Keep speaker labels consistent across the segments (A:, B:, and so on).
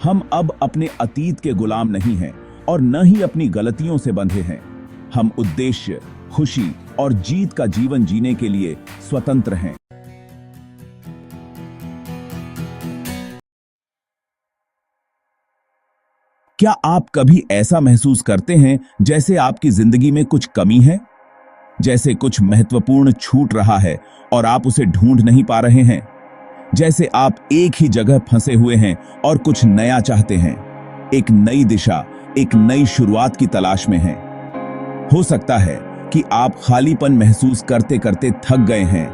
A: हम अब अपने अतीत के गुलाम नहीं हैं और न ही अपनी गलतियों से बंधे हैं। हम उद्देश्य, खुशी और जीत का जीवन जीने के लिए स्वतंत्र हैं। क्या आप कभी ऐसा महसूस करते हैं जैसे आपकी जिंदगी में कुछ कमी है, जैसे कुछ महत्वपूर्ण छूट रहा है और आप उसे ढूंढ नहीं पा रहे हैं? जैसे आप एक ही जगह फंसे हुए हैं और कुछ नया चाहते हैं, एक नई दिशा, एक नई शुरुआत की तलाश में हैं। हो सकता है कि आप खालीपन महसूस करते करते थक गए हैं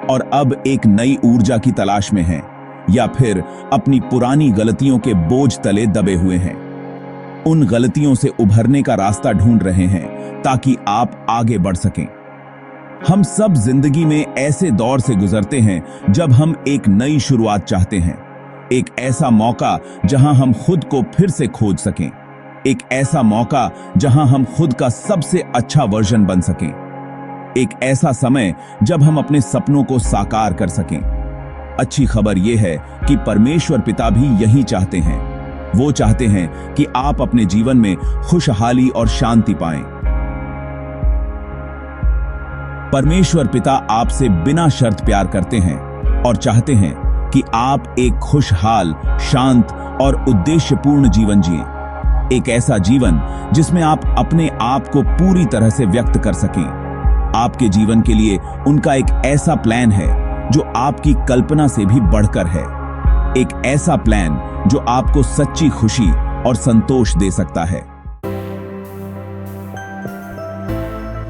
A: और अब एक नई ऊर्जा की तलाश में हैं, या फिर अपनी पुरानी गलतियों के बोझ तले दबे हुए हैं। उन गलतियों से उभरने का रास्ता ढूंढ रहे हैं ताकि आप आगे बढ़ सकें। हम सब जिंदगी में ऐसे दौर से गुजरते हैं जब हम एक नई शुरुआत चाहते हैं, एक ऐसा मौका जहां हम खुद को फिर से खोज सकें, एक ऐसा मौका जहां हम खुद का सबसे अच्छा वर्जन बन सकें, एक ऐसा समय जब हम अपने सपनों को साकार कर सकें। अच्छी खबर यह है कि परमेश्वर पिता भी यही चाहते हैं। वो चाहते हैं कि आप अपने जीवन में खुशहाली और शांति पाएं। परमेश्वर पिता आपसे बिना शर्त प्यार करते हैं और चाहते हैं कि आप एक खुशहाल, शांत और उद्देश्यपूर्ण जीवन जिएं। एक ऐसा जीवन जिसमें आप अपने आप को पूरी तरह से व्यक्त कर सकें। आपके जीवन के लिए उनका एक ऐसा प्लान है जो आपकी कल्पना से भी बढ़कर है। एक ऐसा प्लान जो आपको सच्ची खुशी और संतोष दे सकता है।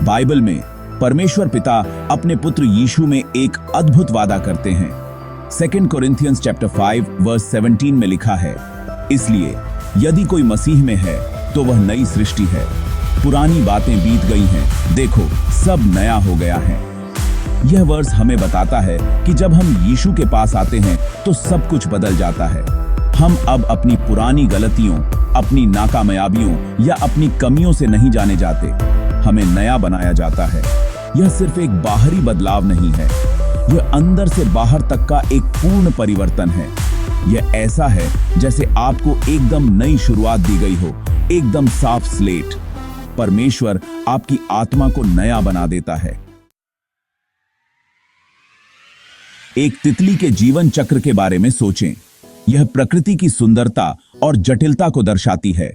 A: बाइबल में परमेश्वर पिता अपने पुत्र यीशु में एक अद्भुत वादा करते हैं। 2 कोरिन्थियंस चैप्टर 5 वर्स 17 में लिखा है, इसलिए यदि कोई मसीह में है तो वह नई सृष्टि है, पुरानी बातें बीत गई हैं, देखो सब नया हो गया है। यह वर्स हमें बताता है कि जब हम यीशु के पास आते हैं तो सब कुछ बदल जाता है। हम अब अपनी पुरानी गलतियों, अपनी नाकामयाबियों या अपनी कमियों से नहीं जाने जाते, हमें नया बनाया जाता है। यह सिर्फ एक बाहरी बदलाव नहीं है, यह अंदर से बाहर तक का एक पूर्ण परिवर्तन है। यह ऐसा है जैसे आपको एकदम नई शुरुआत दी गई हो, एकदम साफ स्लेट। परमेश्वर आपकी आत्मा को नया बना देता है। एक तितली के जीवन चक्र के बारे में सोचें। यह प्रकृति की सुंदरता और जटिलता को दर्शाती है।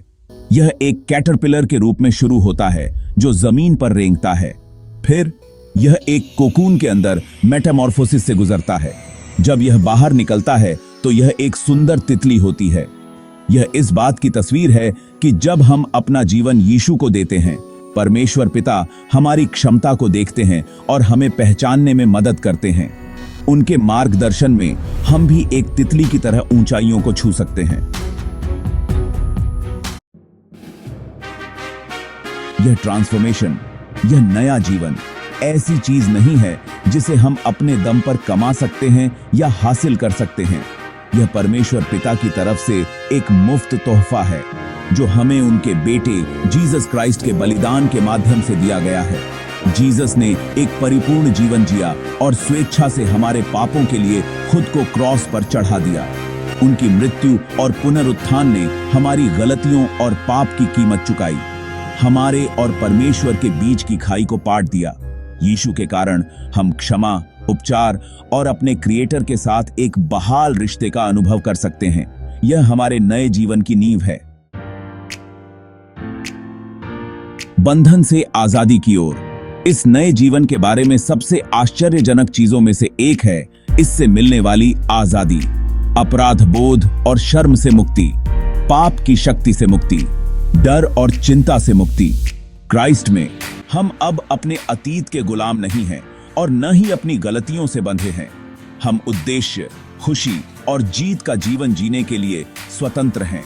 A: यह एक कैटरपिलर के रूप में शुरू होता है जो जमीन पर रेंगता है। फिर यह एक कोकून के अंदर मेटामॉर्फोसिस से गुजरता है। जब यह बाहर निकलता है तो यह एक सुंदर तितली होती है। यह इस बात की तस्वीर है कि जब हम अपना जीवन यीशु को देते हैं, परमेश्वर पिता हमारी क्षमता को देखते हैं और हमें पहचानने में मदद करते हैं। उनके मार्गदर्शन में हम भी एक तितली की तरह ऊंचाइयों को छू सकते हैं। यह ट्रांसफॉर्मेशन, यह नया जीवन ऐसी चीज नहीं है जिसे हम अपने दम पर कमा सकते हैं या हासिल कर सकते हैं। यह परमेश्वर पिता की तरफ से एक मुफ्त तोहफा है जो हमें उनके बेटे जीसस क्राइस्ट के बलिदान के माध्यम से दिया गया है। जीसस ने एक परिपूर्ण जीवन जिया और स्वेच्छा से हमारे पापों के लिए खुद को क्रॉस पर चढ़ा दिया। उनकी मृत्यु और पुनरुत्थान ने हमारी गलतियों और पाप की कीमत चुकाई, हमारे और परमेश्वर के बीच की खाई को पाट दिया। यीशु के कारण हम क्षमा, उपचार और अपने क्रिएटर के साथ एक बहाल रिश्ते का अनुभव कर सकते हैं। यह हमारे नए जीवन की नींव है। बंधन से आजादी की ओर। इस नए जीवन के बारे में सबसे आश्चर्यजनक चीजों में से एक है इससे मिलने वाली आजादी। अपराध बोध और शर्म से मुक्ति, पाप की शक्ति से मुक्ति, डर और चिंता से मुक्ति। क्राइस्ट में हम अब अपने अतीत के गुलाम नहीं हैं और न ही अपनी गलतियों से बंधे हैं। हम उद्देश्य, खुशी और जीत का जीवन जीने के लिए स्वतंत्र हैं।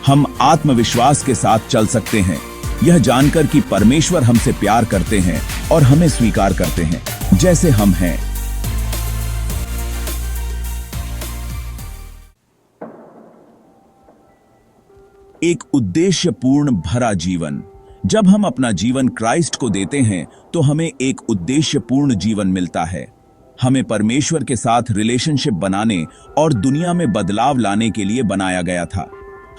A: हम आत्मविश्वास के साथ चल सकते हैं, यह जानकर कि परमेश्वर हमसे प्यार करते हैं और हमें स्वीकार करते हैं जैसे हम हैं। एक उद्देश्यपूर्ण भरा जीवन। जब हम अपना जीवन क्राइस्ट को देते हैं तो हमें एक उद्देश्यपूर्ण जीवन मिलता है। हमें परमेश्वर के साथ रिलेशनशिप बनाने और दुनिया में बदलाव लाने के लिए बनाया गया था।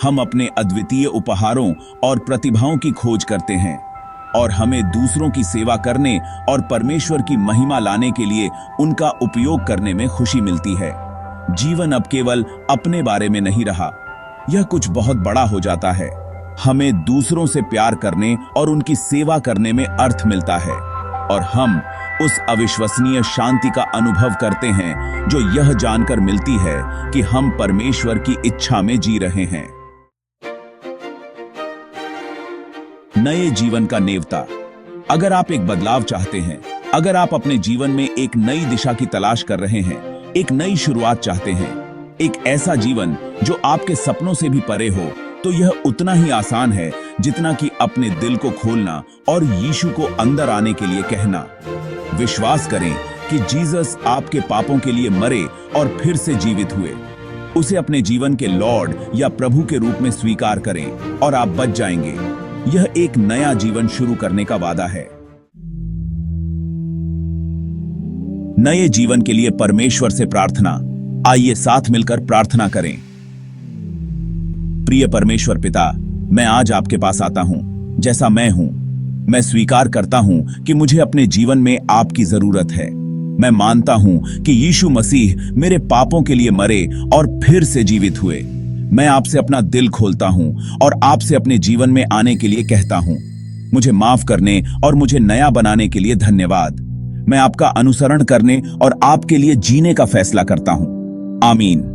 A: हम अपने अद्वितीय उपहारों और प्रतिभाओं की खोज करते हैं और हमें दूसरों की सेवा करने और परमेश्वर की महिमा लाने के लिए उनका उपयोग करने में खुशी मिलती है। जीवन अब केवल अपने बारे में नहीं रहा, यह कुछ बहुत बड़ा हो जाता है। हमें दूसरों से प्यार करने और उनकी सेवा करने में अर्थ मिलता है और हम उस अविश्वसनीय शांति का अनुभव करते हैं जो यह जानकर मिलती है कि हम परमेश्वर की इच्छा में जी रहे हैं। नए जीवन का नेवता। अगर आप एक बदलाव चाहते हैं, अगर आप अपने जीवन में एक नई दिशा की तलाश कर रहे हैं, एक नई शुरुआत चाहते हैं, एक ऐसा जीवन जो आपके सपनों से भी परे हो, तो यह उतना ही आसान है जितना कि अपने दिल को खोलना और यीशु को अंदर आने के लिए कहना। विश्वास करें कि जीसस आपके पापों के लिए मरे और फिर से जीवित हुए। उसे अपने जीवन के लॉर्ड या प्रभु के रूप में स्वीकार करें और आप बच जाएंगे। यह एक नया जीवन शुरू करने का वादा है। नए जीवन के लिए परमेश्वर से प्रार्थना। आइए साथ मिलकर प्रार्थना करें। प्रिय परमेश्वर पिता, मैं आज आपके पास आता हूं जैसा मैं हूं। मैं स्वीकार करता हूं कि मुझे अपने जीवन में आपकी जरूरत है। मैं मानता हूं कि यीशु मसीह मेरे पापों के लिए मरे और फिर से जीवित हुए। मैं आपसे अपना दिल खोलता हूं और आपसे अपने जीवन में आने के लिए कहता हूं। मुझे माफ करने और मुझे नया बनाने के लिए धन्यवाद। मैं आपका अनुसरण करने और आपके लिए जीने का फैसला करता हूं। आमीन।